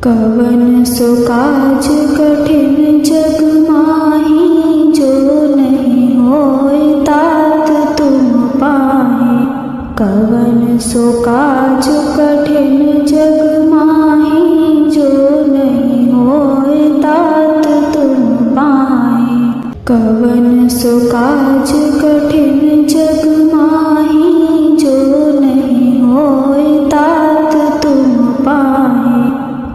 कवन सो काज कठिन जग माही, जो नहीं होए तात तुम पाहे। कवन सो काज कठिन जग माही, जो नहीं होए तात तुम पाहे। कवन सो काज कठिन जग माही, जो नहीं होए तात तुम पाहे।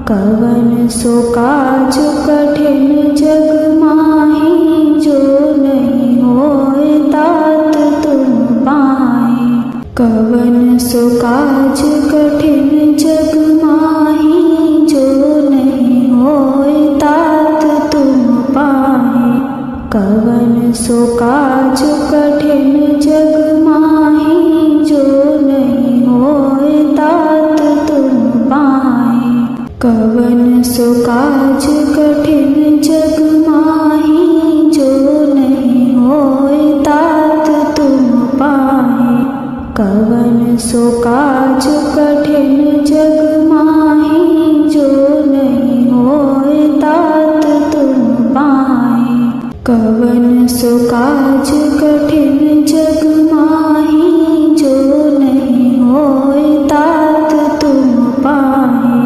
कवन सो काज कठिन जग माही, जो नहीं होए तात तुम पाहे। कवन सो काज कठिन जग माही, जो नहीं होए तात तुम पाहे। कवन सो काज कठिन जग माही, जो नहीं होए तात तुम पाहे। कवन सो काज कठिन जग माही, जो नहीं होए तात तुम पाहे। कवन सो काज कठिन जग माही, जो नहीं होए तात तुम पाहे। कवन सो काज कठिन जग माही, जो नहीं होए तात तुम पाहे।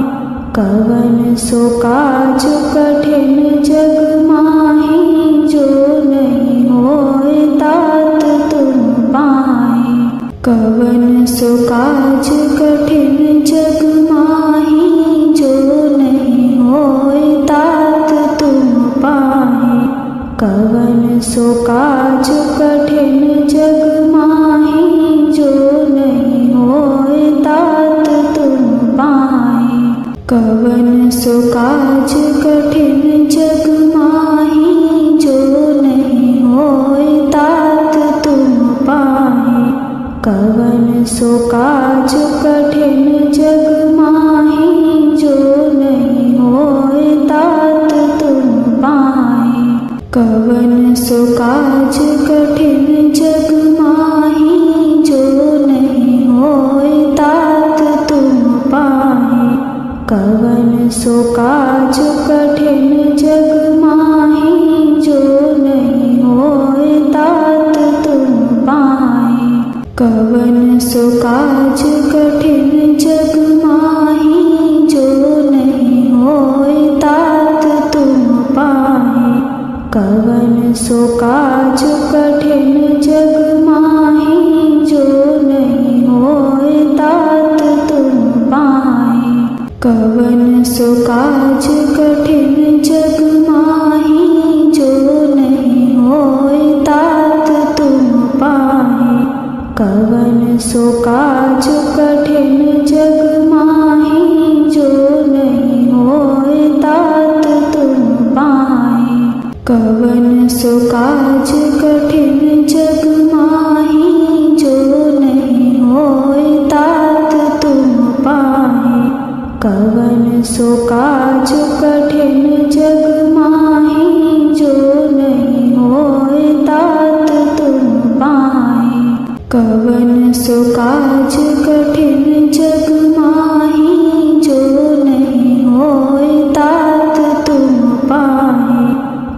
कवन सो काज कठिन जग माही, जो नहीं होए तात तुम पाहे। कवन सो काज कठिन जग माही, जो नहीं होए तात तुम पाहे। कवन सो काज कठिन जग माही, जो नहीं होए तात तुम पाहे। कवन सो काज कठिन जग माही, जो नहीं होए तात तुम पाहे। कवन सो काज कठिन जग माही, जो नहीं होए तात तुम पाहे। कवन सो काज कठिन जग माही, जो नहीं होए तात तुम पाहे। कवन सो काज कठिन जग माही, जो नहीं होए तात तुम पाहे। कवन सो काज कठिन जग माही, जो नहीं होए तात तुम पाहे। कवन सो काज कठिन जग माही, जो नहीं होए तात तुम पाहे। कवन सो काज कठिन जग माही, जो नहीं होए तात तुम पाहे। कवन सो काज कठिन जग माही, जो नहीं होए तात तुम पाहे। कवन सो काज कठिन जग माही, जो नहीं होए तात तुम पाहे। कवन सो काज कठिन जग माही, जो नहीं होए तात तुम पाहे। कवन सो काज कठिन जग माही, जो नहीं होए तात तुम पाहे।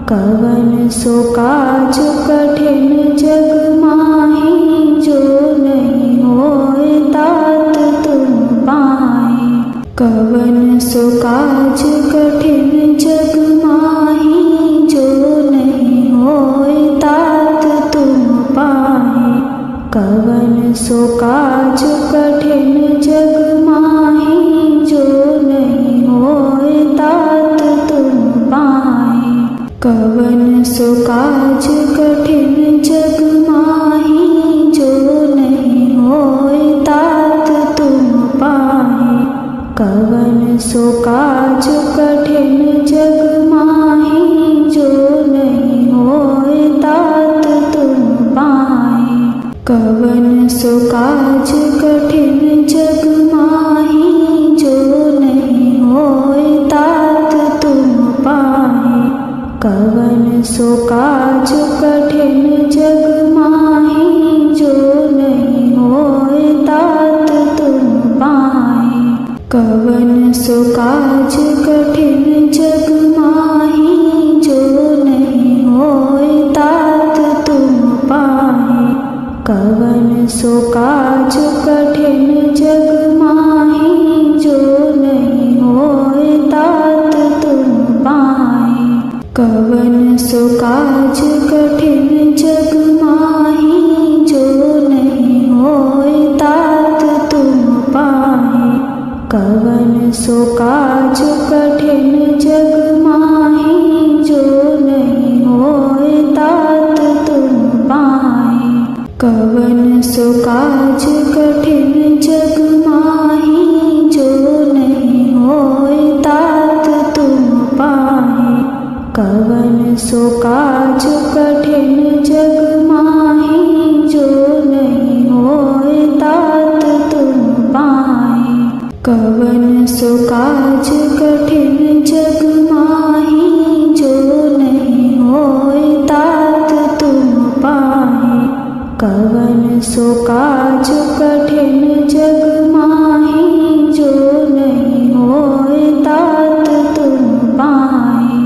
कवन सो काज कठिन जग माही, जो नहीं होए तात तुम पाहे। कवन सो काज कठिन जग माही, जो नहीं होए तात तुम पाहे। कवन सो काज कठिन जग माही, जो नहीं होए तात तुम पाहे। कवन सो काज कठिन जग माही, जो नहीं होए तात तुम पाहे। कवन सो काज कठिन जग माही, जो नहीं होए तात तुम पाहे। कवन सो काज कठिन जग माही, जो नहीं होए तात तुम पाहे। कवन सो काज कठिन जग माही, जो नहीं होए तात तुम पाहे। कवन सो काज सो काज कठिन जग माही जो नहीं होए तात तुम पाए। कवन सो काज कठिन जग माही जो नहीं होए तात तुम पाए। कवन सो काज कठिन जग माही जो नहीं होए तात तुम पाए। कवन सो काज कठिन जग माही जो नहीं होए तात तुम पाए। कवन सो काज कठिन जग माही जो नहीं होए तात तुम पाए। कवन सो काज कठिन जग माही जो नहीं होए तात तुम पाए। कवन सो काज कठिन जग माही जो नहीं होए तात तुम पाए।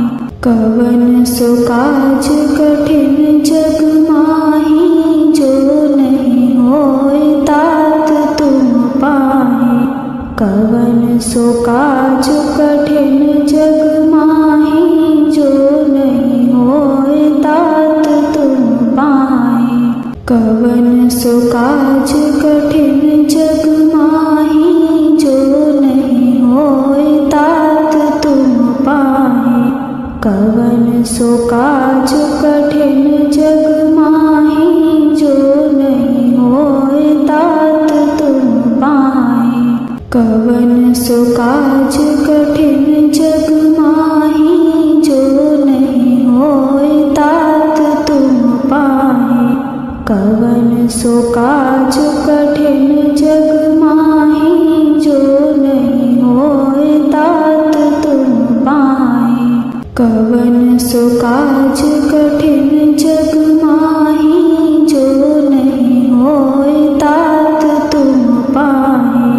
कवन सो काज कठिन जग माही जो नहीं होए तात तुम पाए। कवन सो काज कठिन जग माही जो नहीं होए तात तुम पाए। कवन सो काज कठिन जग माही जो नहीं होए तात तुम पाए। कवन सो काज कठिन जग माही जो नहीं होए तात तुम पाए। कवन सो काज कठिन जग माही जो नहीं होए तात तुम पाए। कवन सो काज कठिन जग माही जो नहीं होए तात तुम पाए। कवन सो काज कठिन जग माही जो नहीं होए तात तुम पाए।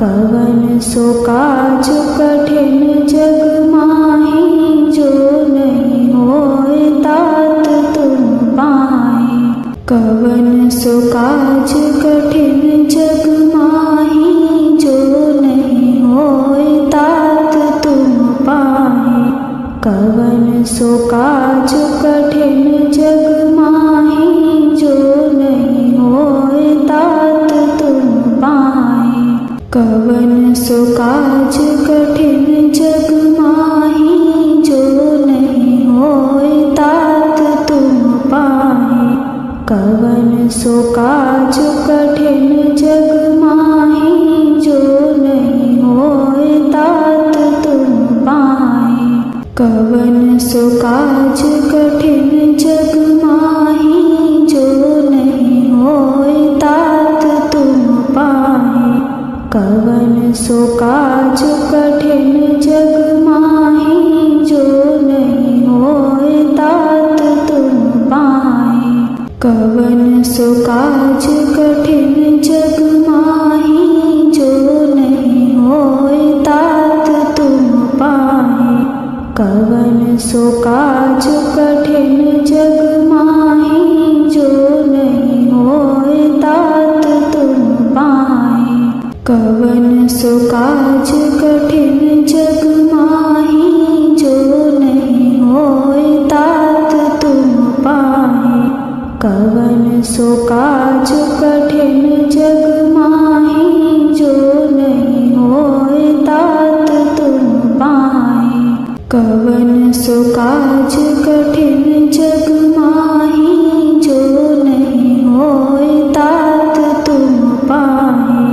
कवन सो काज कठिन जग माही जो नहीं होए तात तुम पाए। कवन सो काज कठिन जग माही जो नहीं होए तात तुम पाए। कवन सो काज कठिन जग माही जो नहीं होए तात तुम पाए। कवन सो काज कठिन जग माही जो नहीं होए तात तुम पाए। कवन सो काज कठिन जग माही जो नहीं होए तात तुम पाए। कवन सो काज कठिन जग माही जो नहीं होए तात तुम पाए। कवन सो काज कठिन जग माही जो नहीं होए तात तुम पाए। कवन सो काज कठिन जग माही जो नहीं होए तात तुम पाए। कवन सो काज कठिन जग माही जो नहीं होए तात तुम पाए। कवन सो काज कठिन जग माही जो नहीं होए तात तुम पाए। कवन सो काज कठिन जग माही जो नहीं होए तात तुम पाए। कवन सो काज कठिन जग माही जो नहीं होए तात तुम पाए।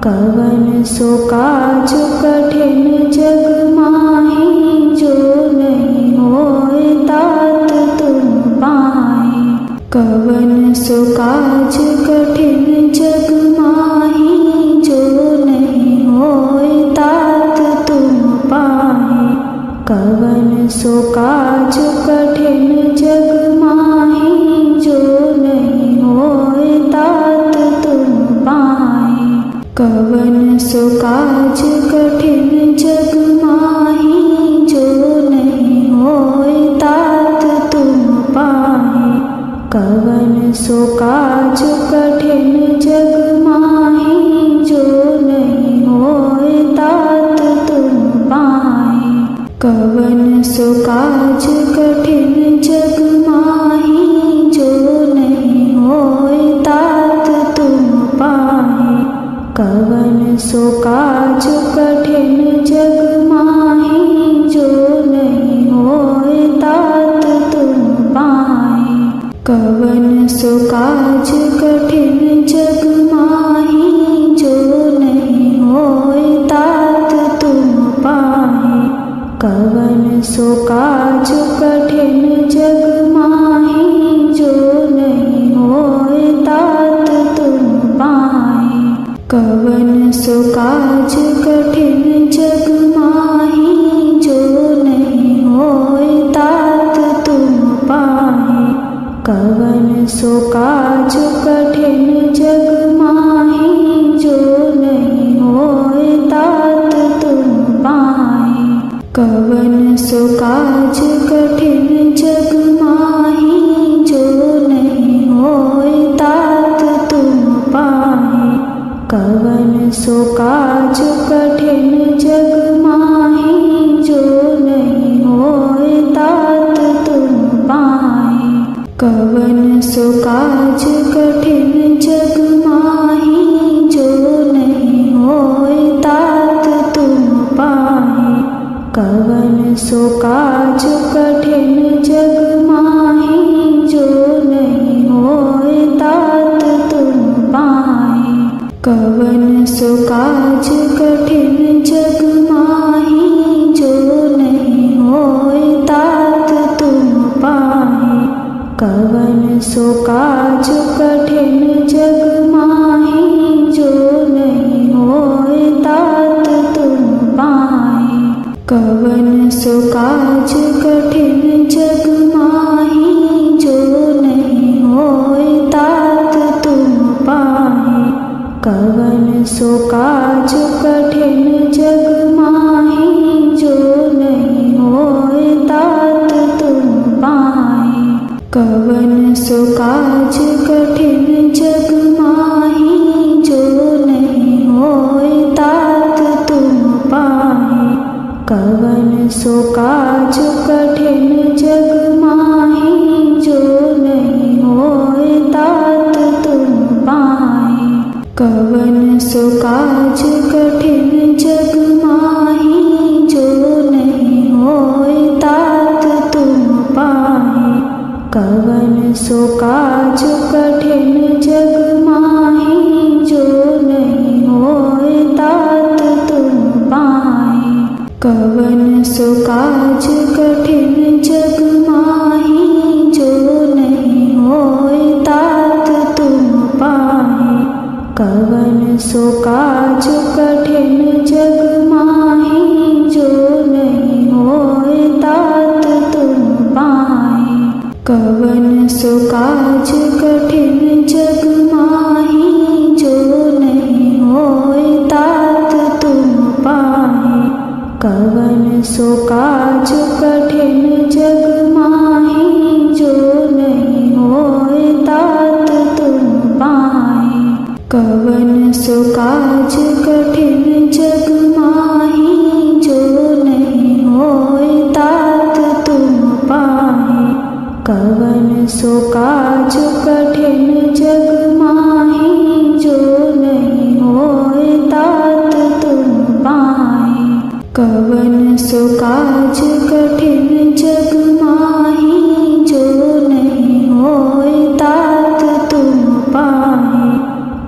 कवन सो काज कठिन जग माही जो नहीं होए तात तुम पाए। कवन सो काज कठिन जग माही जो नहीं होए तात तुम पाए। कवन सो काज कठिन जग माही जो नहीं होए तात तुम पाए। कवन सो काज कठिन जग माही जो नहीं होए तात तुम पाए। कवन सो काज कठिन जग कवन सो काज कठिन जग माही, जो नहीं होए तात तुम पाहे। कवन सो काज कठिन जग माही, जो नहीं होए तात तुम पाहे। कवन सो काज कठिन जग माही, जो नहीं होए तात तुम पाहे। कवन सो काज कठिन जग माही, जो नहीं होए तात तुम पाहे। कवन सो काज कठिन जग माही, जो नहीं होए तात तुम पाहे। कवन सो काज कठिन जग माही, जो नहीं होए तात तुम पाहे। कवन सो काज कठिन जग माही, जो नहीं होए तात तुम पाहे। कवन सो काज कठिन जग माही, जो नहीं होए तात तुम पाहे। कवन सो काज कठिन जग माही, जो नहीं होए तात तुम पाहे। कवन सो काज कठिन जग माही, जो नहीं होए तात तुम पाहे। कवन सो काज कठिन जग माही, जो नहीं होए तात तुम पाहे। कवन सो काज कठिन जग माही, जो नहीं होए तात तुम पाहे। कवन सो काज कठिन जग माही, जो नहीं होए तात तुम पाहे। कवन सो काज कठिन जग माही, जो नहीं होए तात तुम पाहे। कवन सो काज कठिन जग माही, जो नहीं होए तात तुम पाहे। कवन सो काज कठिन जग माही, जो नहीं होए तात तुम पाहे। कवन सो काज कठिन जग माही, जो नहीं होए तात तुम पाहे। कवन सो काज कठिन जग माही, जो नहीं होए तात तुम पाहे। कवन सो काज कठिन जग माही, जो नहीं होए तात तुम पाहे। कवन सो काज कठिन जग माही, जो नहीं होए तात तुम पाहे। कवन सो काज कठिन जग माही, जो नहीं होए तात तुम पाहे। कवन सो काज कठिन जग माही, जो नहीं होए तात तुम पाहे। कवन सो काज कठिन जग माही, जो नहीं होए तात तुम पाहे। कवन सो काज कठिन जग माही, जो नहीं होए तात तुम पाहे। कवन सो काज कठिन जग माही, जो नहीं होए तात तुम पाहे।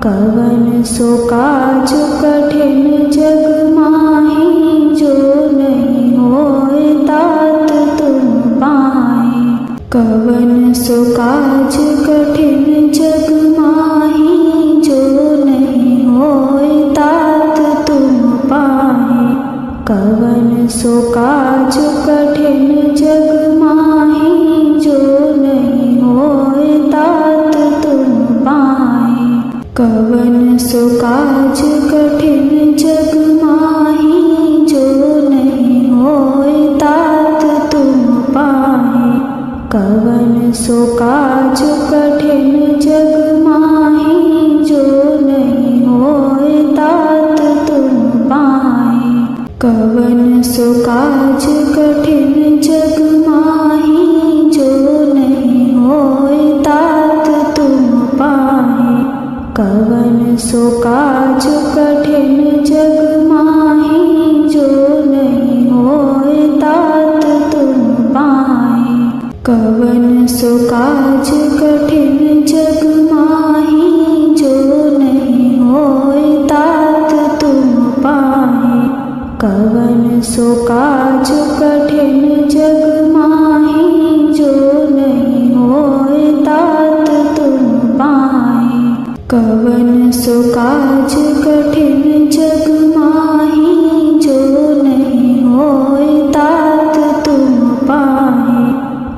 कवन सो काज कठिन जग माही, जो नहीं होए तात तुम पाहे। कवन सो काज कठिन जग माही, जो नहीं होए तात तुम पाहे। कवन सो काज कठिन जग माही, जो नहीं होए तात तुम पाहे। कवन सो काज कठिन जग माही, जो नहीं होए तात तुम पाहे। कवन सो काज कठिन जग माही, जो नहीं होए तात तुम पाहे। कवन सो काज कठिन जग माही जो नहीं होए तात तुम पाहे। कवन सो काज कठिन जग माही जो नहीं होए तात तुम पाहे। कवन सो काज कठिन जग माही जो नहीं होए तात तुम पाहे। कवन सो काज कठिन जग माही जो नहीं होए तात तुम पाहे। कवन सो काज कठिन जग माही जो नहीं होए तात तुम पाहे।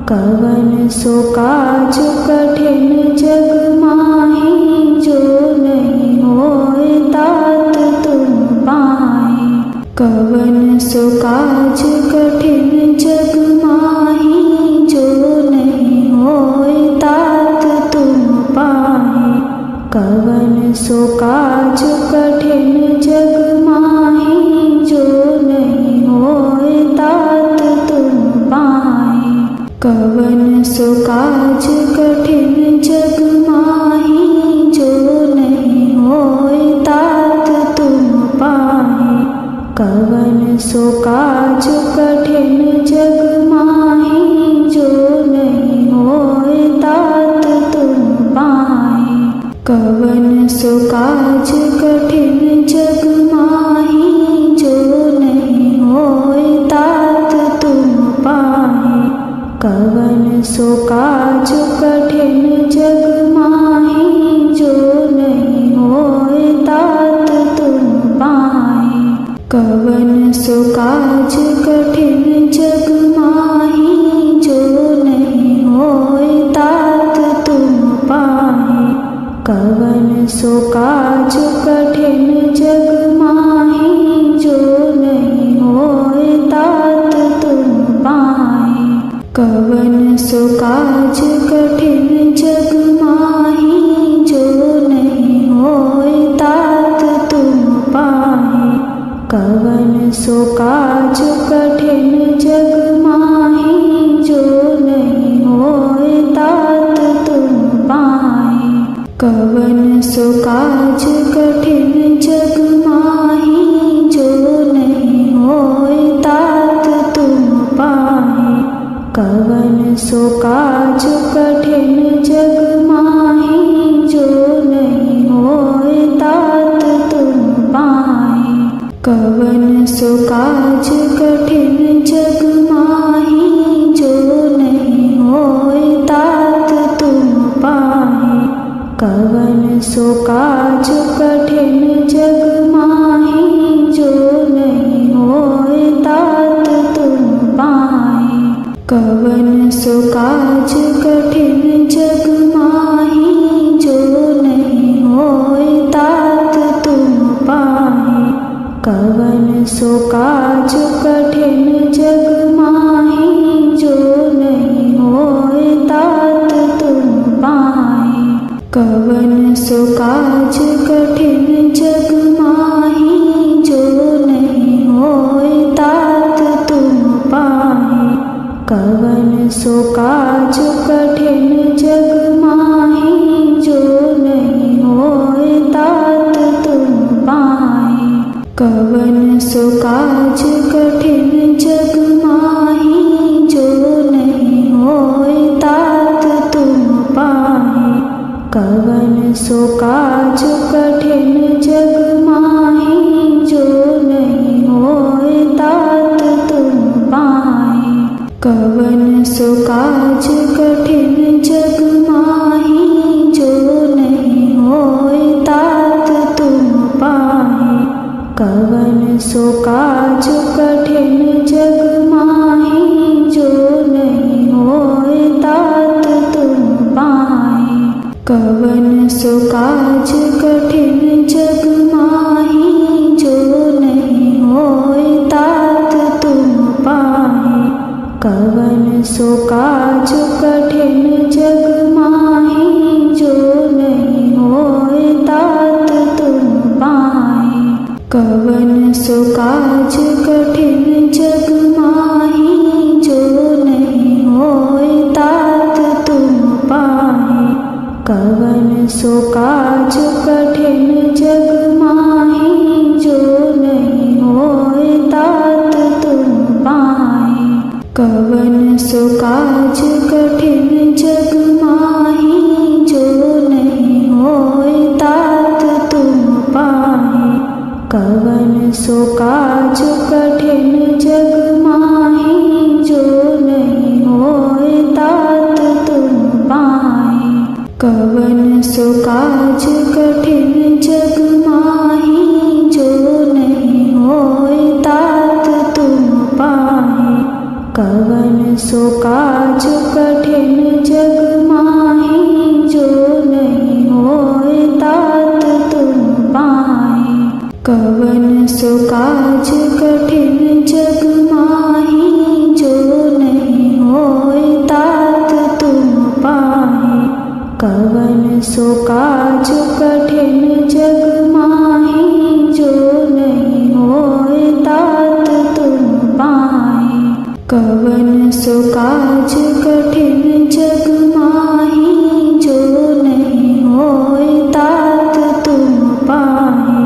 कवन सो काज कठिन जग माही जो नहीं होए तात तुम पाहे। कवन सो काज कठिन जग माही जो नहीं होए तात तुम पाहे। कवन सो काज कठिन जग माही जो नहीं होए तात तुम पाहे। कवन सो काज कठिन जग माही जो नहीं होए तात तुम पाहे। कवन सो काज कठिन जग माही जो नहीं होए तात तुम पाहे। कवन सो काज कठिन जग माही जो नहीं होए तात तुम पाहे। कवन सो काज कठिन जग माही जो नहीं होए तात तुम पाहे। कवन सो काज कठिन जग माही जो नहीं होए तात तुम पाहे। कवन सो काज कठिन जग माही जो नहीं होए तात तुम पाहे। कवन सो काज कठिन जग माही जो नहीं होए तात तुम पाहे। कवन सो काज कठिन जग माही जो नहीं होए तात तुम पाहे। कवन सो काज कठिन जग माही जो नहीं होए तात तुम पाहे। कवन सो काज कठिन जग माही जो नहीं होए तात तुम पाहे। कवन सो काज कठिन जग माही जो नहीं होए तात तुम पाहे। कवन सो काज कठिन जग माही जो नहीं होए तात तुम पाहे। कवन सो काज कठिन जग माही जो नहीं होए तात तुम पाहे। कवन सो काज कठिन जग माही जो नहीं होए तात तुम पाहे। कवन सो काज कठिन जग माही जो नहीं होए तात तुम पाहे। कवन सो काज कठिन जग माही जो नहीं होए तात तुम पाहे। कवन सो काज कठिन जग माही जो नहीं होए तात तुम पाहे। कवन सो काज कठिन जग माही जो नहीं होए तात तुम पाहे। कवन सो काज कठिन जग माही जो नहीं होए तात तुम पाहे। कवन सो काज कठिन जग माही जो नहीं होए तात तुम पाहे। कवन सो काज कठिन जग माही जो नहीं होए तात तुम पाहे। कवन सो काज कठिन जग माही जो नहीं होए तात तुम पाहे। कवन सो काज कठिन जग माही कवन सो काज कठिन जग माही, जो नहीं होए तात तुम पाहे। कवन सो काज कठिन जग माही, जो नहीं होए तात तुम पाहे। कवन सो काज कठिन जग माही, जो नहीं होए तात तुम पाहे। कवन सो काज कठिन जग माही, जो नहीं होए तात तुम पाहे। कवन सो काज कठिन जग माही, जो नहीं होए तात तुम पाहे। कवन सो काज कठिन जग माही, जो नहीं होए तात तुम पाहे। कवन सो काज कठिन जग माही, जो नहीं होए तात तुम पाहे।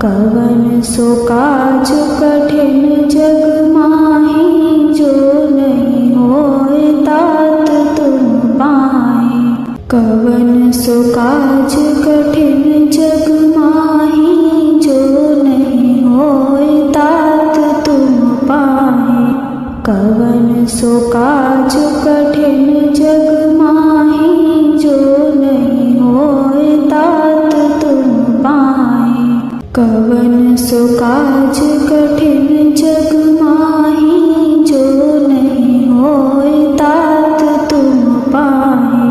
कवन सो काज कठिन जग माही, जो नहीं होए तात तुम पाहे। कवन सो काज कठिन जग माही, जो नहीं होए तात तुम पाहे। कवन सो काज कठिन जग माही, जो नहीं होए तात तुम पाहे। कवन सो काज कठिन जग माही, जो नहीं होए तात तुम पाहे।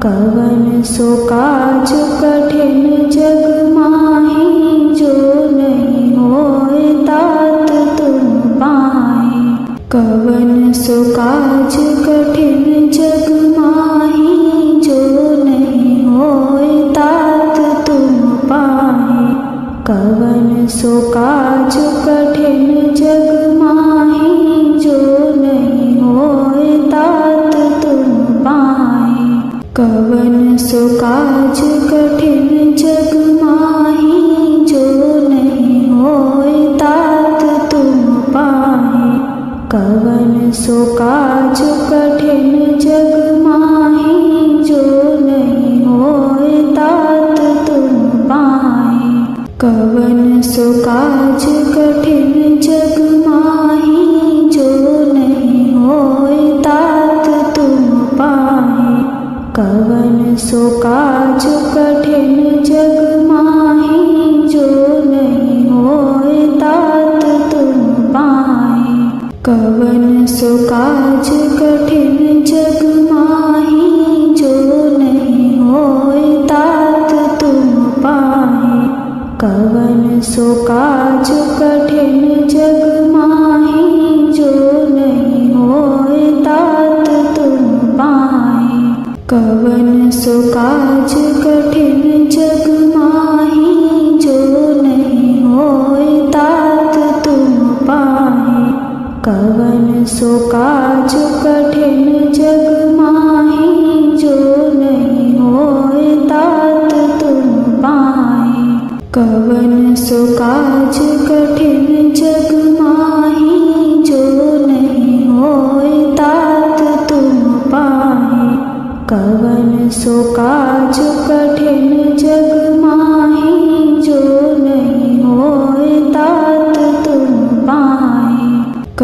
कवन सो काज कठिन जग माही, जो नहीं होए तात तुम पाहे। कवन सो काज कठिन जग माही, जो नहीं होए तात तुम पाहे। कवन सो काज कठिन जग माही, जो नहीं होए तात तुम पाहे। कवन सो काज कठिन जग माही, जो नहीं होए तात तुम पाहे। कवन सो काज कठिन जग माही, जो नहीं होए तात तुम पाहे। कवन सो काज कठिन जग माही, जो नहीं होए तात तुम पाहे। कवन सो काज कठिन जग माही, जो नहीं होए तात तुम पाहे। कवन सो काज कठिन जग माही, जो नहीं होए तात तुम पाहे। कवन सो काज कठिन जग माही, जो नहीं होए तात तुम पाहे। कवन सो काज कठिन जग माही, जो नहीं होए तात तुम पाहे। कवन सो काज कठिन जग माही, जो नहीं होए तात तुम पाहे। कवन सो काज कठिन जग माही, जो नहीं होए तात तुम पाहे। कवन सो काज कठिन जग माही, जो नहीं होए तात तुम पाहे।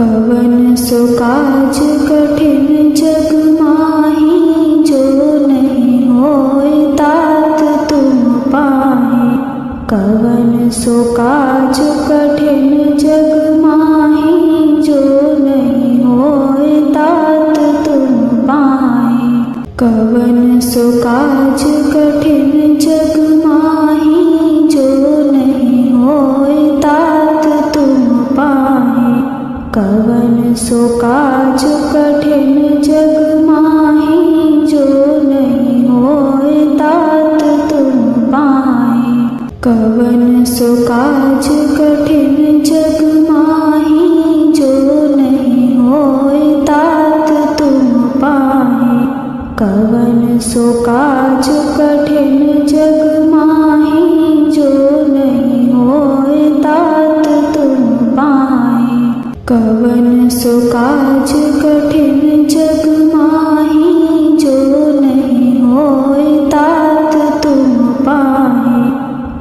कवन सो काज कठिन जग माही, जो नहीं होए तात तुम पाहे। कवन सो काज कठिन जग माही, जो नहीं होए तात तुम पाहे। कवन सो काज कठिन जग माही, जो नहीं होए तात तुम पाहे। कवन सो काज कठिन जग माही, जो नहीं होए तात तुम पाहे। कवन सो काज कठिन जग माही, जो नहीं होए तात तुम पाहे। कवन सो काज कठिन जग माही, जो नहीं होए तात तुम पाहे। कवन सो काज कठिन जग माही जो नहीं होए तात तुम पाहे।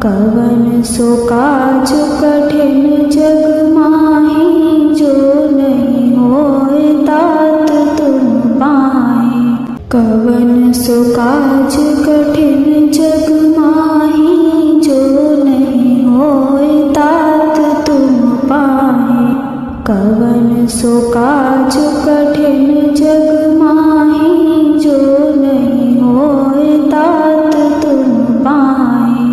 कवन सो काज कठिन जग माही जो नहीं होए तात तुम पाहे। कवन सो काज कठिन जग माही जो नहीं होए तात तुम पाहे। कवन सो काज कठिन जग माही जो नहीं होए तात तुम पाहे।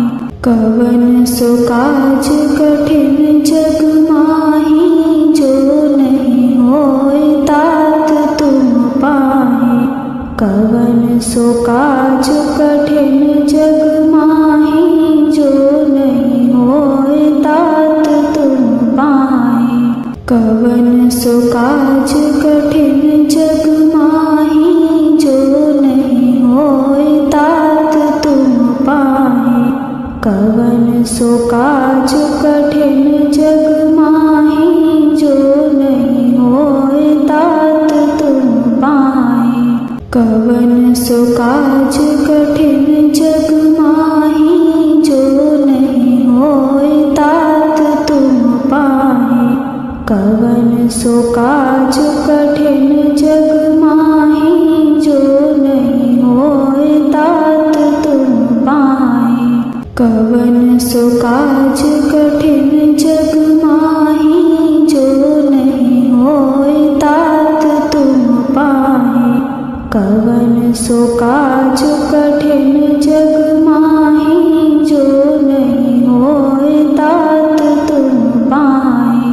कवन सो काज कठिन जग माही जो नहीं होए तात तुम पाहे। कवन सो काज कठिन जग माही जो नहीं होए तात तुम पाहे। कवन सो काज कठिन जग माही जो नहीं होए तात तुम पाहे। कवन सो काज कठिन जग माही जो नहीं होए तात तुम पाहे। कवन सो काज कठिन जग माही जो नहीं होए तात तुम पाहे। कवन सो काज कठिन जग माही जो नहीं होए तात तुम पाहे। कवन सो काज कठिन जग माही जो नहीं होए तात तुम पाहे। कवन सो काज कठिन जग माही जो नहीं होए तात तुम पाहे।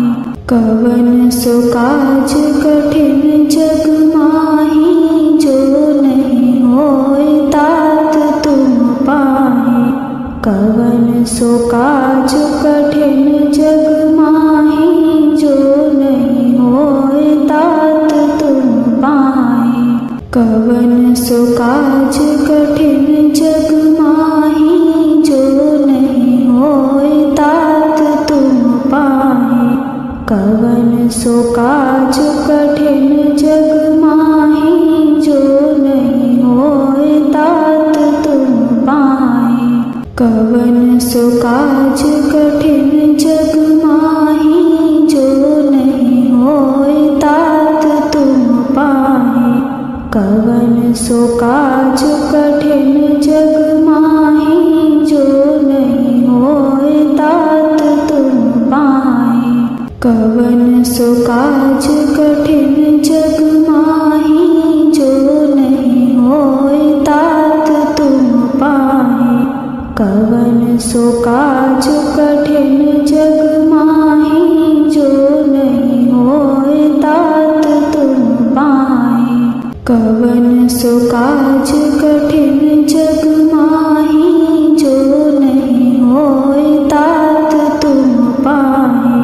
कवन सो काज कठिन जग माही जो नहीं होए तात तुम पाहे। कवन सो काज कठिन जग माही जो नहीं होए तात तुम पाहे। कवन सो काज कठिन जग माही जो नहीं होए तात तुम पाहे। कवन सो काज कठिन जग माही जो नहीं होए तात तुम पाहे। कवन सो काज कठिन जग माही जो नहीं होए तात तुम पाहे। कवन सो काज कठिन जग माही जो नहीं होए तात तुम पाहे। कवन सो काज कठिन जग माही जो नहीं होए तात तुम पाहे। कवन सो काज कठिन जग माही जो नहीं होए तात तुम पाहे। कवन सो काज कठिन जग माही जो नहीं होए तात तुम पाहे।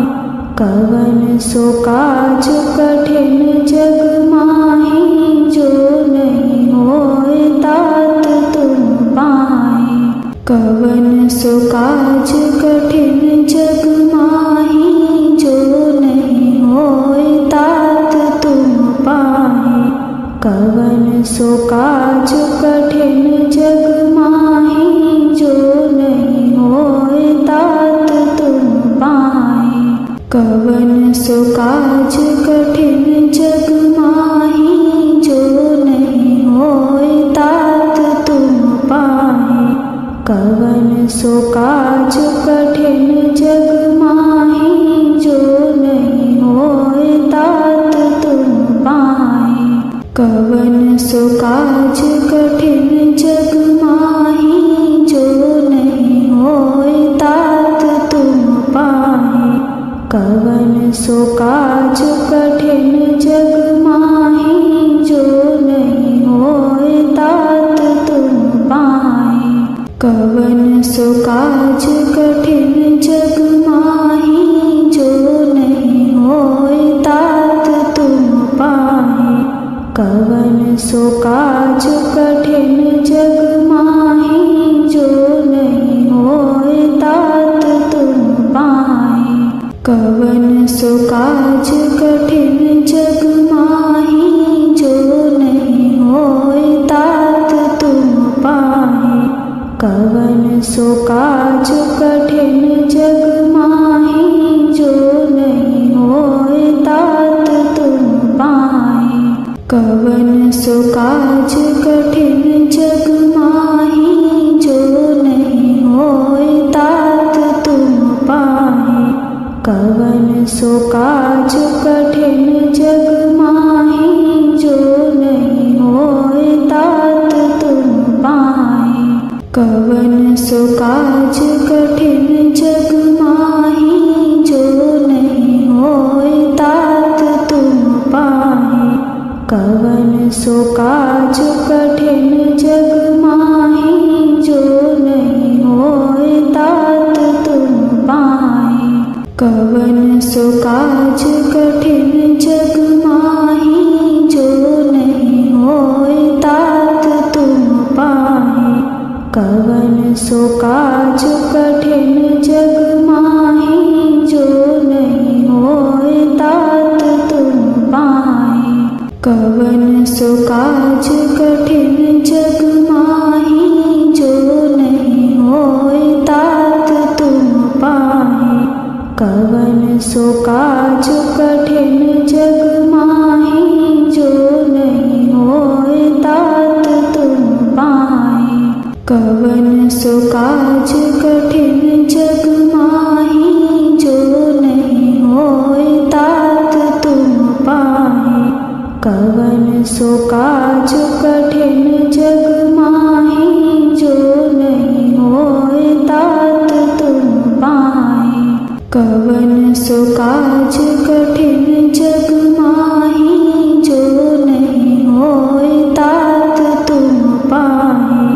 कवन सो काज कठिन जग माही जो नहीं होए तात तुम पाहे। कवन सो काज कठिन जग माही जो नहीं होए तात तुम पाहे। कवन सो काज कठिन जग माही जो नहीं होए तात तुम पाहे। कवन सो काज कठिन जग माही जो नहीं होए तात तुम पाहे। कवन सो काज कठिन जग माही जो नहीं होए तात तुम पाहे। कवन सो काज कठिन जग माही जो नहीं होए तात तुम पाहे। कवन सो काज कठिन जग माही जो नहीं होए तात तुम पाहे। कवन सो काज कठिन जग माही जो नहीं होए तात तुम पाहे। कवन सो काज कठिन जग माही जो नहीं होए तात तुम पाहे। कवन सो काज कठिन जग माही कवन सो काज कठिन जग माही, जो नहीं होए तात तुम पाहे। कवन सो काज कठिन जग माही, जो नहीं होए तात तुम पाहे। कवन सो काज कठिन जग माही, जो नहीं होए तात तुम पाहे। कवन सो काज कठिन जग माही, जो नहीं होए तात तुम पाहे। कवन सो काज कठिन जग माही, जो नहीं होए तात तुम पाहे। कवन सो काज कठिन जग माही, जो नहीं होए तात तुम पाहे। कवन सो काज कठिन जग माही, जो नहीं होए तात तुम पाहे। कवन सो काज कठिन जग माही, जो नहीं होए तात तुम पाहे। कवन सो काज कठिन जग माही, जो नहीं होए तात तुम पाहे। कवन सो काज कठिन जग माही, जो नहीं होए तात तुम पाहे। कवन सो काज कठिन जग माही, जो नहीं होए तात तुम पाहे।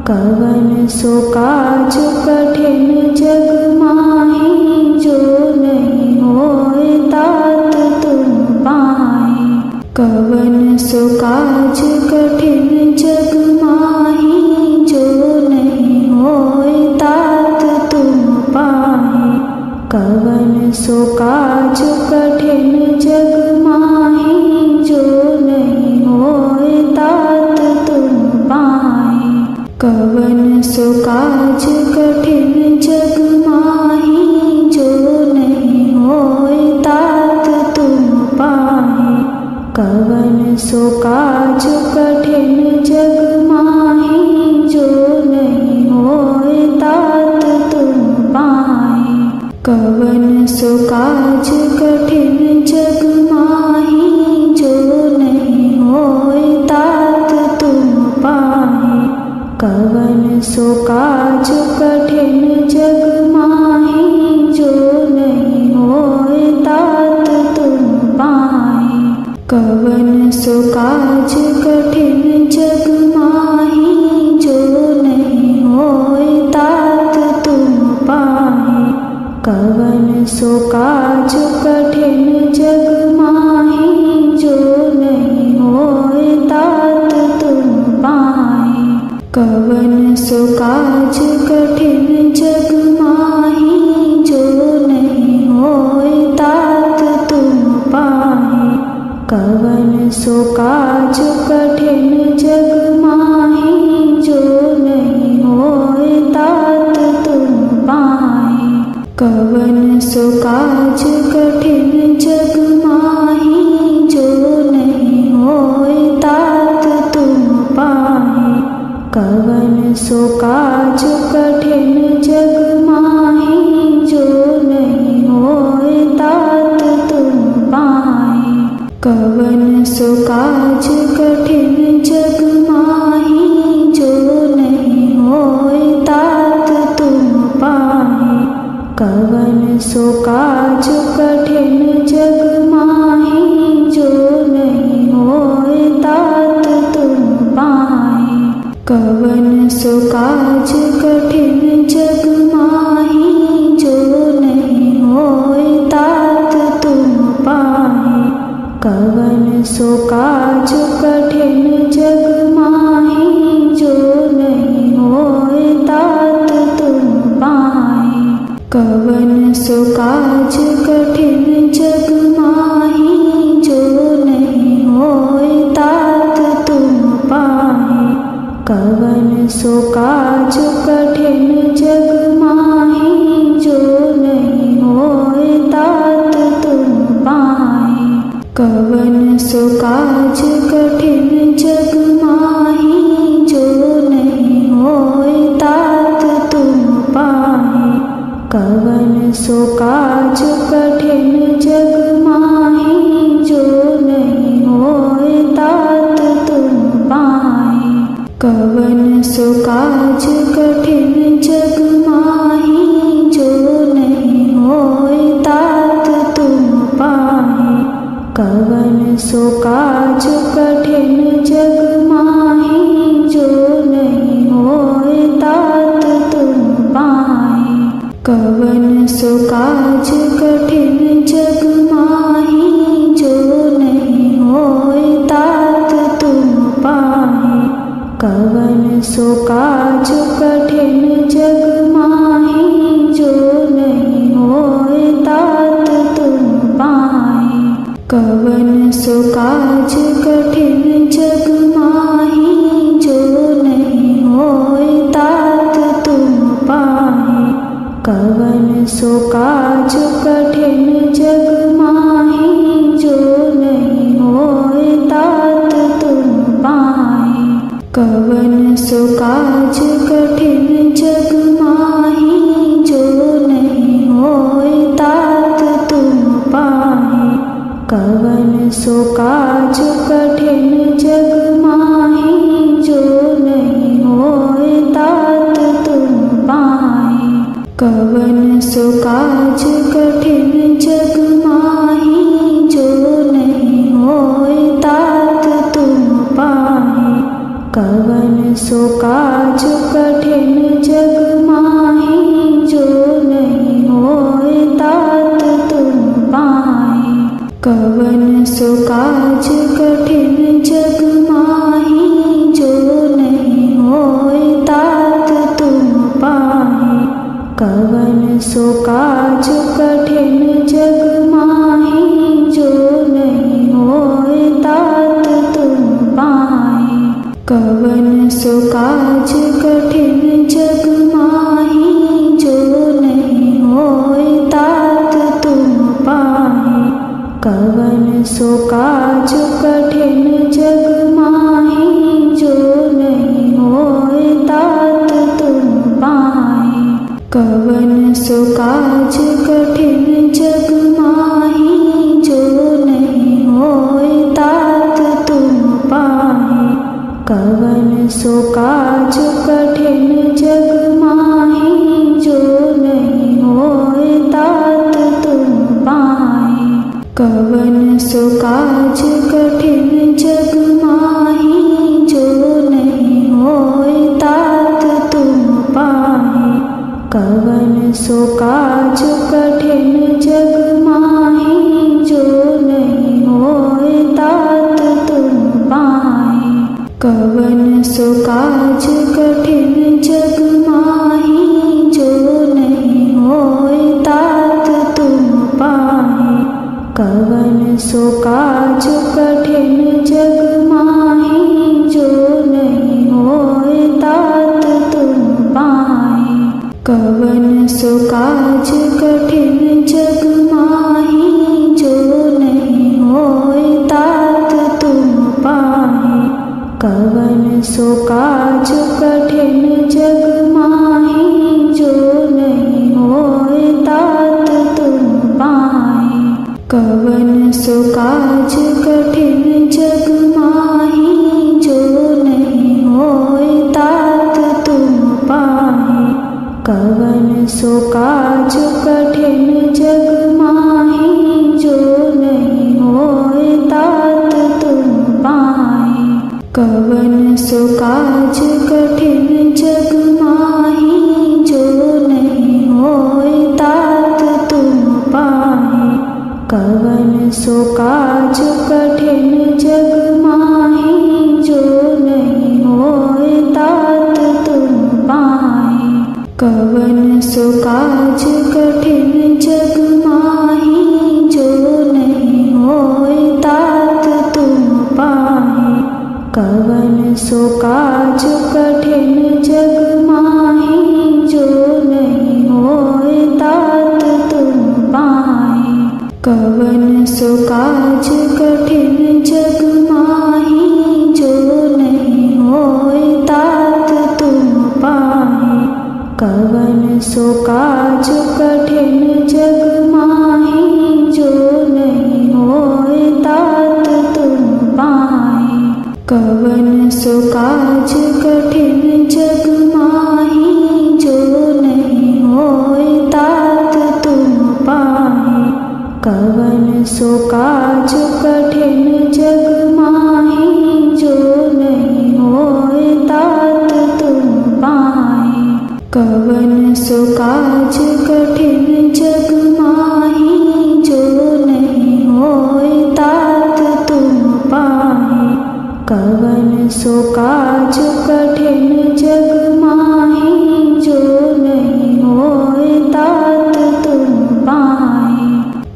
कवन सो काज कठिन जग माही, जो नहीं होए तात तुम पाहे। कवन सो काज कठिन जग माही, जो नहीं होए तात तुम पाहे। कवन सो काज कठिन जग माही, जो नहीं होए तात तुम पाहे। कवन सो काज कठिन जग माही, जो नहीं होए तात तुम पाहे। कवन सो काज कठिन जग माही, जो नहीं होए तात तुम पाहे। कवन सो काज कठिन जग माही, जो नहीं होए तात तुम पाहे। कवन सो काज कठिन जग माही, जो नहीं होए तात तुम पाहे। कवन सो काज कठिन जग माही, जो नहीं होए तात तुम पाहे। कवन सो काज कठिन जग माही, जो नहीं होए तात तुम पाहे। कवन सो काज कठिन जग माही, जो नहीं होए तात तुम पाहे। कवन सो काज कठिन जग माही, जो नहीं होए तात तुम पाहे। कवन सो काज कठिन जग माही, जो नहीं होए तात तुम पाहे। कवन सो काज कठिन जग माही, जो नहीं होए तात तुम पाहे। कवन सो काज कठिन जग माही, जो नहीं होए तात तुम पाहे। कवन सो काज कठिन जग माही, जो नहीं होए तात तुम पाहे। कवन सो काज कठिन जग माही, जो नहीं होए तात तुम पाहे। कवन सो काज कठिन जग माही, जो नहीं होए तात तुम पाहे। कवन सो काज कठिन जग माही, जो नहीं होए तात तुम पाहे। कवन सो काज कठिन जग माही, जो नहीं होए तात तुम पाहे। कवन सो सो काज कठिन जग माही, जो नहीं होए तात तुम पाहे। कवन सो काज कठिन जग माही, जो नहीं होए तात तुम पाहे। कवन सो काज कठिन जग माही, जो नहीं होए तात तुम पाहे। कवन सो काज कठिन जग माही, जो नहीं होए तात तुम पाहे। कवन सो काज कठिन जग माही, जो नहीं होए तात तुम पाहे। कवन सो काज कठिन जग माही, जो नहीं होए तात तुम पाहे। कवन सो काज कठिन जग माही, जो नहीं होए तात तुम पाहे। कवन सो काज कठिन जग माही, जो नहीं होए तात तुम पाहे। कवन सो काज कठिन जग माही, जो नहीं होए तात तुम पाहे। कवन सो काज कठिन जग माही, जो नहीं होए तात तुम पाहे। कवन सो काज कठिन जग माही, जो नहीं होए तात तुम पाहे। कवन सो काज कठिन जग माही, जो नहीं होए तात तुम पाहे। कवन सो काज कठिन जग माही, जो नहीं होए तात तुम पाहे। कवन सो काज कठिन जग माही, जो नहीं होए तात तुम पाहे। कवन सो काज कठिन जग माही, जो नहीं होए तात तुम पाहे। कवन सो काज कठिन जग माही, जो नहीं होए तात तुम पाहे। कवन सो काज कठिन जग माही, जो नहीं होए तात तुम पाहे। कवन सो काज कठिन जग माही, जो नहीं होए तात तुम पाहे। कवन सो काज कठिन जग माही, जो नहीं होए तात तुम पाहे। कवन सो काज कठिन जग माही, जो नहीं होए तात तुम पाहे। कवन सो काज कठिन जग माही, जो नहीं होए तात तुम पाहे। कवन सो काज कठिन जग माही, जो नहीं होए तात तुम पाहे। कवन सो काज कठिन जग माही, जो नहीं होए तात तुम पाहे। कवन सो काज कठिन जग माही, जो नहीं होए तात तुम पाहे। कवन सो काज कठिन जग माही, जो नहीं होए तात तुम पाहे। कवन सो काज कठिन जग माही, जो नहीं होए तात तुम पाहे। कवन सो काज कठिन जग माही, जो नहीं होए तात तुम पाहे। कवन सो काज कठिन जग माही, जो नहीं होए तात तुम पाहे। कवन सो काज कठिन जग माही, जो नहीं होए तात तुम पाहे। कवन सो काज कठिन जग माही, जो नहीं होए तात तुम पाहे। कवन सो काज कठिन जग कवन सो काज कठिन जग माही, जो नहीं होए तात तुम पाहे। कवन सो काज कठिन जग माही, जो नहीं होए तात तुम पाहे। कवन सो काज कठिन जग माही, जो नहीं होए तात तुम पाहे। कवन सो काज कठिन जग माही, जो नहीं होए तात तुम पाहे।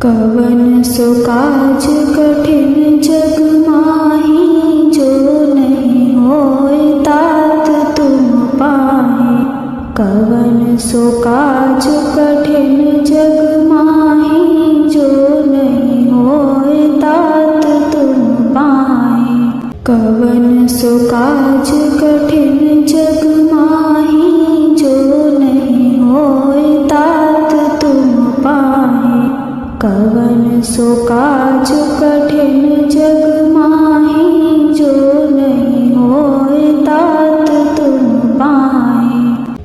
कवन सो काज कठिन जग माही, जो नहीं होए तात तुम पाहे। कवन सो काज कठिन जग माही, जो नहीं होए तात तुम पाहे। कवन सो काज कठिन जग माही, जो नहीं होए तात तुम पाहे। कवन सो काज कठिन जग माही, जो नहीं होए तात तुम पाहे।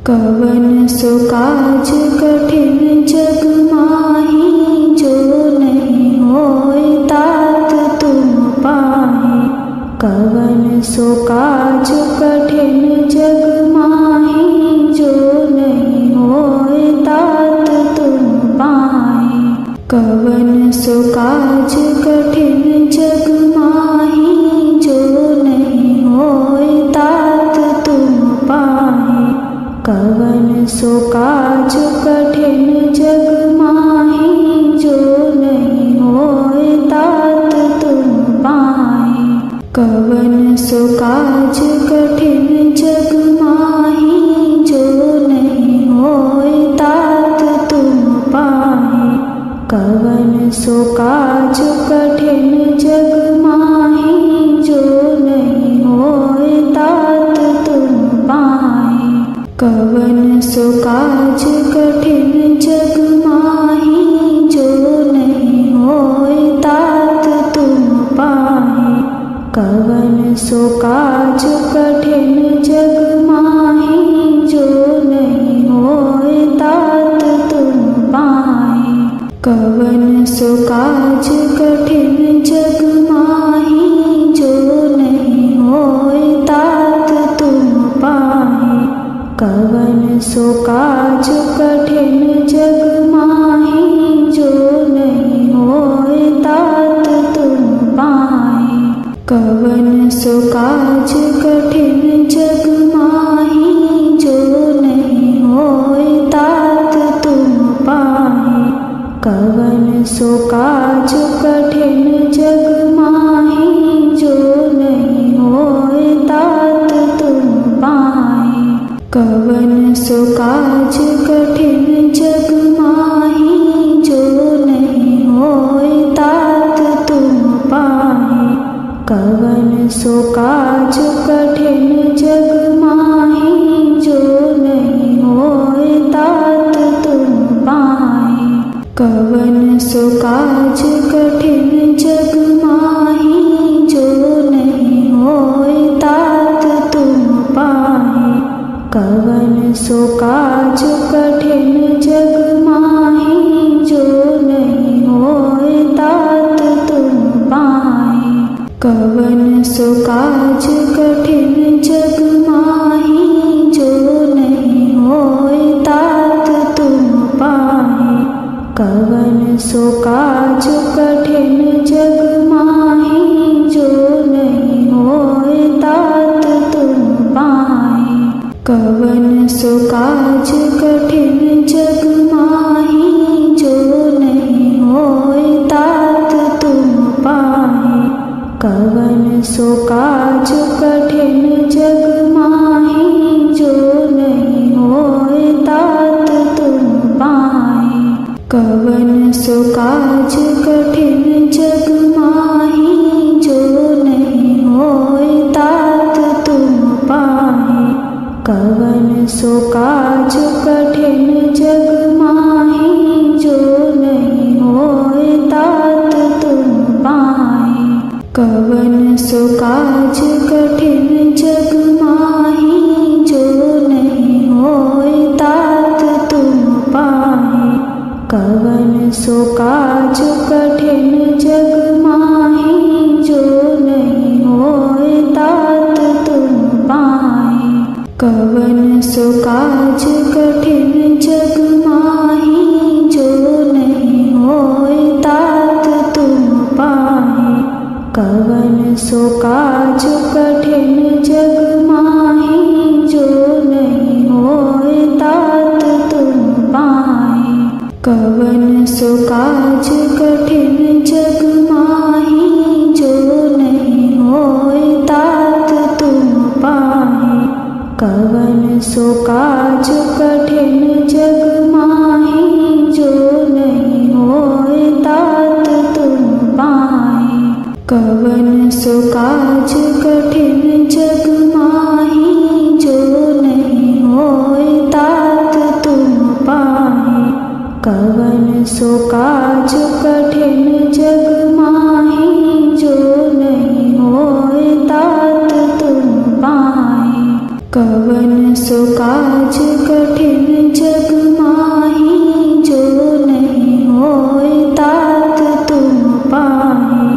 कवन सो काज कठिन जग माही, जो नहीं होए तात तुम पाहे। कवन सो काज कठिन जग माही, जो नहीं होए तात तुम पाहे। कवन सो काज कठिन जग माही, जो नहीं होए तात तुम पाहे। कवन सो काज कठिन जग माही, जो नहीं होए तात तुम पाहे। कवन सो काज कठिन जग माही, जो नहीं होए तात तुम पाहे। कवन सो काज कठिन जग माही, जो नहीं होए तात तुम पाहे। कवन सो काज कठिन जग माही, जो नहीं होए तात तुम पाहे। कवन सो काज कठिन जग माही, जो नहीं होए तात तुम पाहे। कवन सो काज कठिन जग माही, जो नहीं होए तात तुम पाहे। कवन सो काज कठिन जग माही, जो नहीं होए तात तुम पाहे। कवन सो काज कठिन जग माही, जो नहीं होए तात तुम पाहे। कवन सो काज कठिन जग माही, जो नहीं होए तात तुम पाहे। कवन सो काज कठिन जग माही, जो नहीं होए तात तुम पाहे। कवन सो काज कठिन जग माही, जो नहीं होए तात तुम पाहे। कवन सो काज कठिन जग माही, जो नहीं होए तात तुम पाहे। कवन सो काज कठिन जग माही, जो नहीं होए तात तुम पाहे। कवन सो काज कठिन जग माही, जो नहीं होए तात तुम पाहे। कवन सो काज कठिन जग माही, जो नहीं होए तात तुम पाहे। कवन सो काज कठिन जग माही, जो नहीं होए तात तुम पाहे। कवन सो काज कठिन जग माही, जो नहीं होए तात तुम पाहे। कवन सो काज कठिन जग माही, जो नहीं होए तात तुम पाहे। कवन सो काज कठिन जग माही, जो नहीं होए तात तुम पाहे। कवन सो काज कठिन जग माही, जो नहीं होए तात तुम पाहे। कवन सो काज कठिन जग माही, जो नहीं होए तात तुम पाहे। कवन सो काज कठिन जग माही, जो नहीं होए तात तुम पाहे। कवन सो काज कठिन जग माही, जो नहीं होए तात तुम पाहे। कवन सो काज कठिन जग माही, जो नहीं होए तात तुम पाहे। कवन सो काज कठिन जग माही, जो नहीं होए तात तुम पाहे। कवन सो काज कठिन जग माही, जो नहीं होए तात तुम पाहे। कवन सो काज कठिन जग माही, जो नहीं होए तात तुम पाहे। कवन सो काज कठिन जग माही, जो नहीं होए तात तुम पाहे।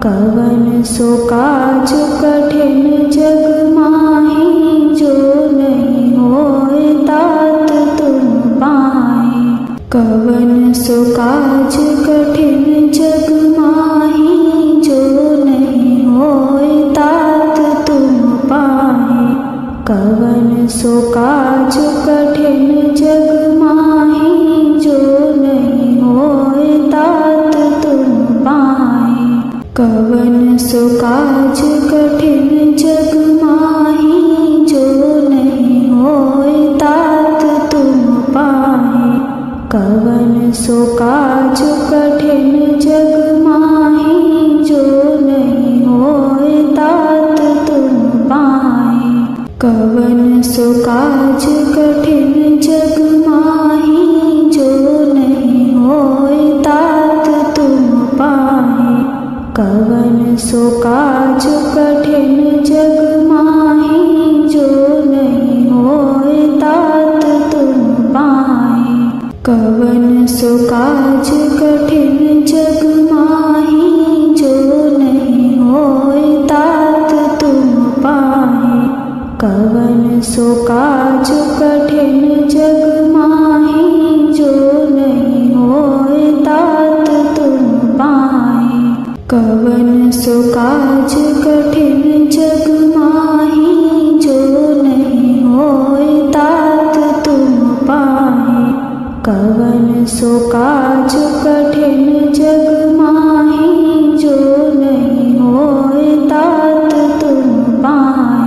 कवन सो काज कठिन जग माही, जो नहीं होए तात तुम पाहे। कवन सो काज कठिन जग माही, जो नहीं होए तात तुम पाहे। कवन सो काज कठिन जग माही, जो नहीं होए तात तुम पाहे। कवन सो काज कठिन जग माही, जो नहीं होए तात तुम पाहे। कवन सो काज कठिन जग माही, जो नहीं होए तात तुम पाहे। कवन सो काज कठिन जग माही, जो नहीं होए तात तुम पाहे। कवन सो काज कठिन जग माही, जो नहीं होए तात तुम पाहे। कवन सो काज कठिन जग माही, जो नहीं होए तात तुम पाहे। कवन सो काज कठिन जग माही, जो नहीं होए तात तुम पाहे। कवन सो काज कठिन जग माही, जो नहीं होए तात तुम पाहे। कवन सो काज कठिन जग माही, जो नहीं होए तात तुम पाहे।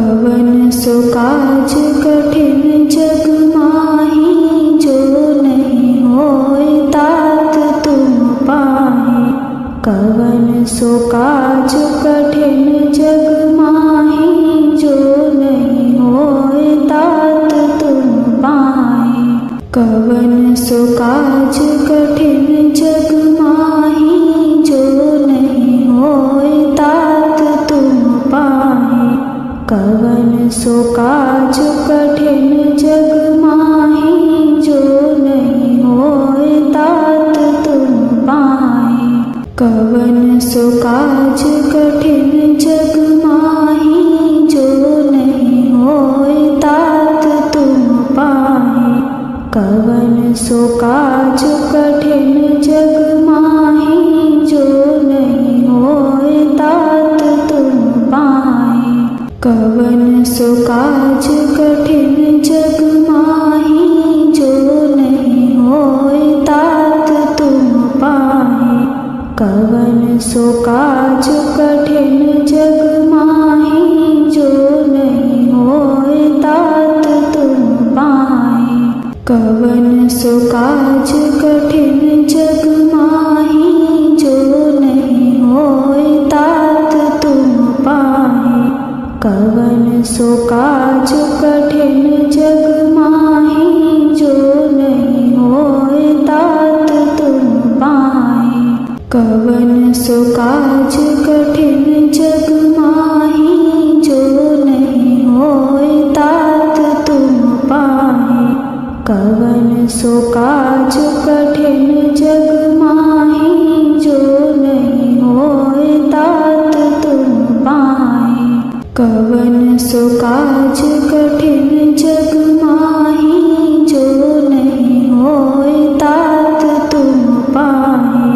कवन सो काज कठिन जग माही, जो नहीं होए तात तुम पाहे। कवन सो काज कठिन जग माही, जो नहीं होए तात तुम पाहे। कवन सो काज कठिन जग माही, जो नहीं होए तात तुम पाहे। कवन सो काज कठिन जग माही, जो नहीं होए तात तुम पाहे। कवन सो काज कठिन जग माही, जो नहीं होए तात तुम पाहे। कवन सो काज कठिन जग माही, जो नहीं होए तात तुम पाहे। कवन सो काज कठिन जग माही, जो नहीं होए तात तुम पाहे। कवन सो काज कठिन जग माही, जो नहीं होए तात तुम पाहे। कवन सो काज कठिन जग माही, जो नहीं होए तात तुम पाहे। कवन सो काज कठिन जग माही, जो नहीं होए तात तुम पाहे। कवन सो काज कठिन जग कवन सो काज कठिन जग माही, जो नहीं होय तात तुम पाहे।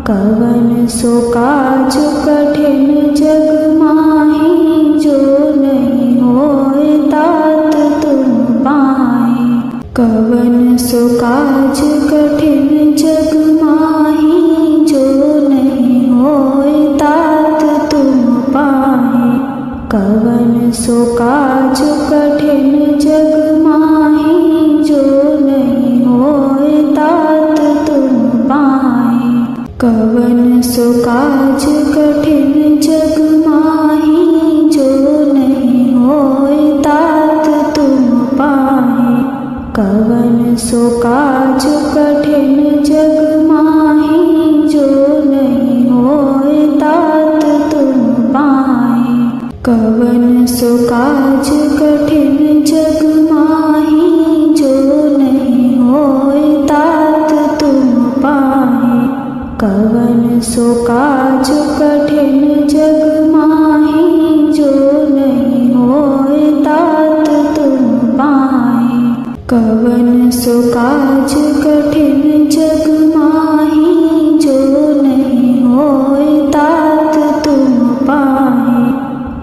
कवन सो काज कठिन जग माही, जो नहीं होय तात तुम पाहे। कवन सो काज कठिन जग माही, जो नहीं होय तात तुम पाहे। कवन सो काज कठिन जग माही, जो नहीं होय तात तुम पाहे। कवन सो काज कठिन जग माही, जो नहीं होय तात तुम पाहे। कवन सो काज कठिन जग माही, जो नहीं होय तात तुम पाहे। कवन सो काज कठिन जग माही, जो नहीं होय तात तुम पाहे। कवन सो काज कठिन जग माही, जो नहीं होय तात तुम पाहे। कवन सो काज कठिन जग माही, जो नहीं होय तात तुम पाहे।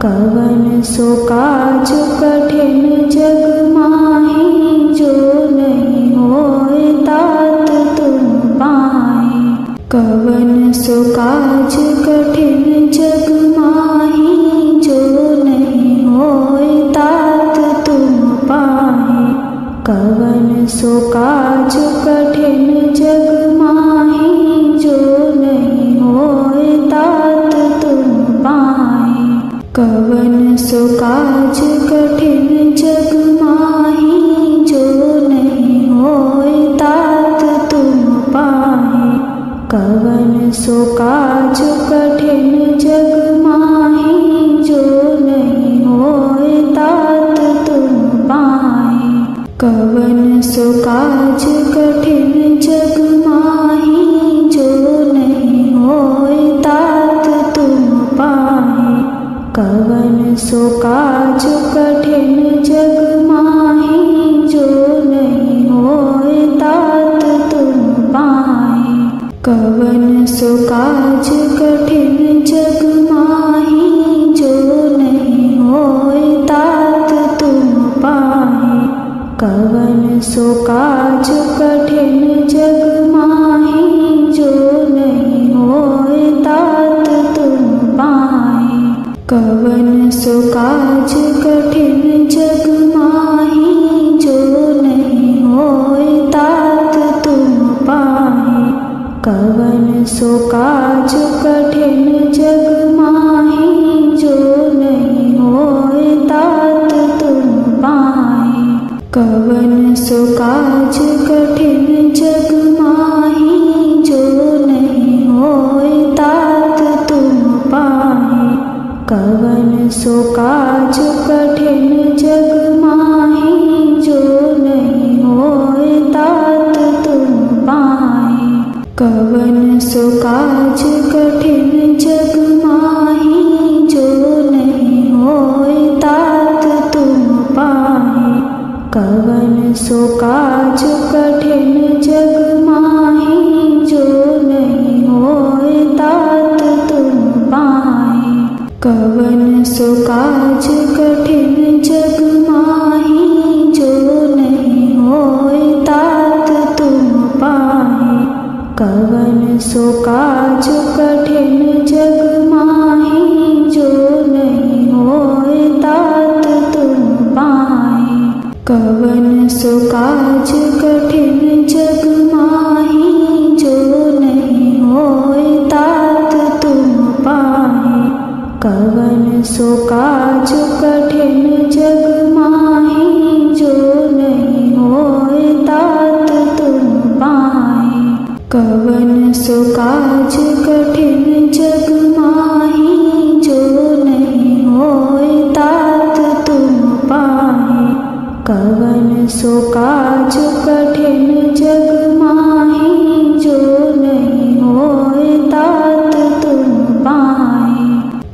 कवन सो काज कठिन जग माही, जो नहीं होय तात तुम पाहे। कवन सो काज कठिन जग माही, जो नहीं होय तात तुम पाहे। कवन सो काज कठिन जग माही, जो नहीं होय तात तुम पाहे। कवन सो काज कठिन जग माही, जो नहीं होय तात तुम पाहे। कवन सो काज कठिन जग माही, जो नहीं होय तात तुम पाहे। कवन सो काज कठिन जग माही, जो नहीं होय तात तुम पाहे। कवन सो काज कठिन जग माही, जो नहीं होय तात तुम पाहे। कवन सो काज कठिन जग माही, जो नहीं होय तात तुम पाहे। कवन सो काज कठिन जग माही, जो नहीं होय तात तुम पाहे। कवन सो काज कठिन जग माही, जो नहीं होय तात तुम पाहे। कवन सो काज कठिन जग माही, जो नहीं होय तात तुम पाहे। कवन सो काज कठिन जग माही, जो नहीं होय तात तुम पाहे। कवन सो काज कठिन जग माही, जो नहीं होय तात तुम पाहे। कवन सो काज कठिन जग माही, जो नहीं होय तात तुम पाहे। कवन सो काज कठिन जग माही, जो नहीं होय तात तुम पाहे। कवन सो काज कठिन जग माही, जो नहीं होय तात तुम पाहे। कवन सो काज कठिन जग माही, जो नहीं होय तात तुम पाहे। कवन सो काज कठिन जग माही, जो नहीं होय तात तुम पाहे। कवन सो काज कठिन जग माही, जो नहीं होय तात तुम पाहे। कवन सो काज कठिन जग माही, जो नहीं होय तात तुम पाहे। कवन सो काज कठिन जग माही, जो नहीं होय तात तुम पाहे।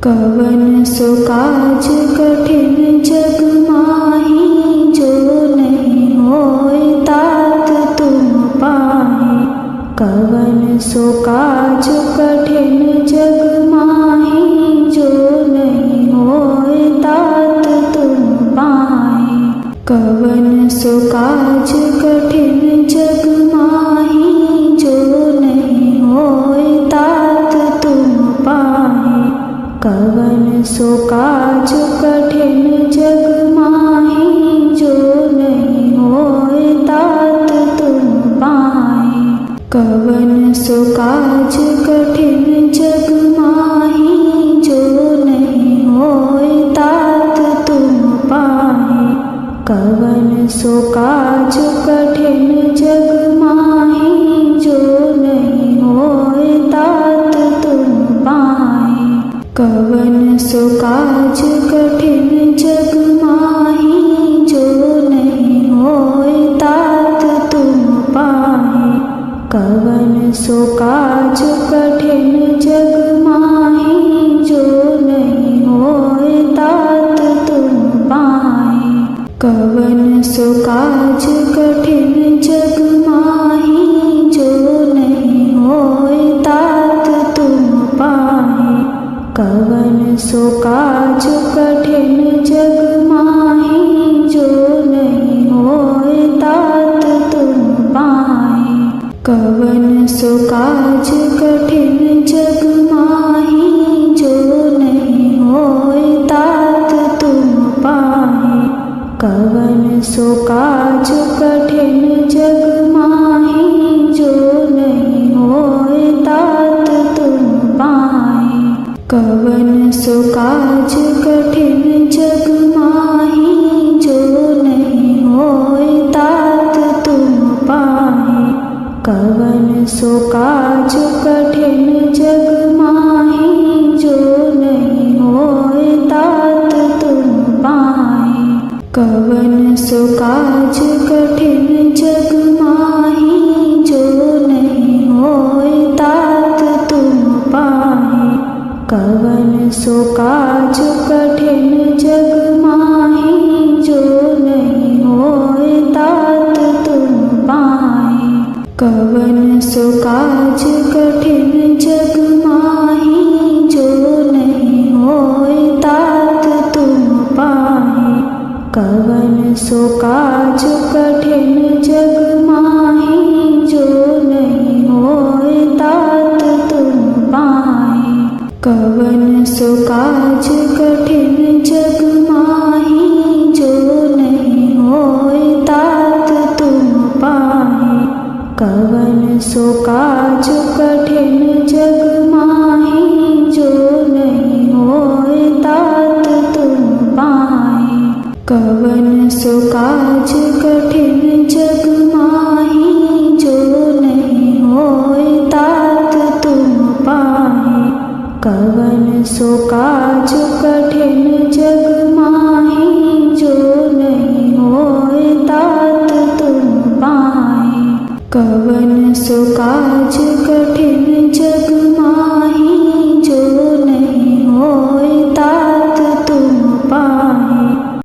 कवन सो काज कठिन जग माही, जो नहीं होए तात तुम पाहे। कवन सो काज कठिन जग माही, जो नहीं होए तात तुम पाहे। कवन सो काज कठिन जग माही, जो नहीं होए तात तुम पाहे। कवन सो काज कठिन जग माही, जो नहीं होए तात तुम पाहे। कवन सो काज कठिन जग माही, जो नहीं होए तात तुम पाहे। कवन सो काज कठिन जग माही, जो नहीं होए तात तुम पाहे। कवन सो काज कठिन जग माही, जो नहीं होए तात तुम पाहे। कवन सो काज कठिन जग माही, जो नहीं होए तात तुम पाहे। कवन सो काज कठिन जग माही, जो नहीं होए तात तुम पाहे। कवन सो काज कठिन जग माही, जो नहीं होए तात तुम पाहे। कवन सो काज कठिन जग माही, जो नहीं होए तात तुम पाहे। कवन सो काज कठिन जग माही, जो नहीं होए तात तुम पाहे। कवन सो काज कठिन जग माही, जो नहीं होए तात तुम पाहे। कवन सो काज कठिन जग माही, जो नहीं होए तात तुम पाहे। कवन सो काज कठिन जग माही, जो नहीं होए तात तुम पाहे। कवन सो काज कठिन जग माही, जो नहीं होए तात तुम पाहे। कवन सो काज कठिन जग माही, जो नहीं होए तात तुम पाहे। कवन सो काज कठिन जग माही, जो नहीं होए तात तुम पाहे। कवन सो काज कठिन जग माही, जो नहीं होए तात तुम पाहे। कवन सो काज कठिन जग माही, जो नहीं होए तात तुम पाहे। कवन सो काज कठिन जग माही, जो नहीं होए तात तुम पाहे। कवन सो काज कठिन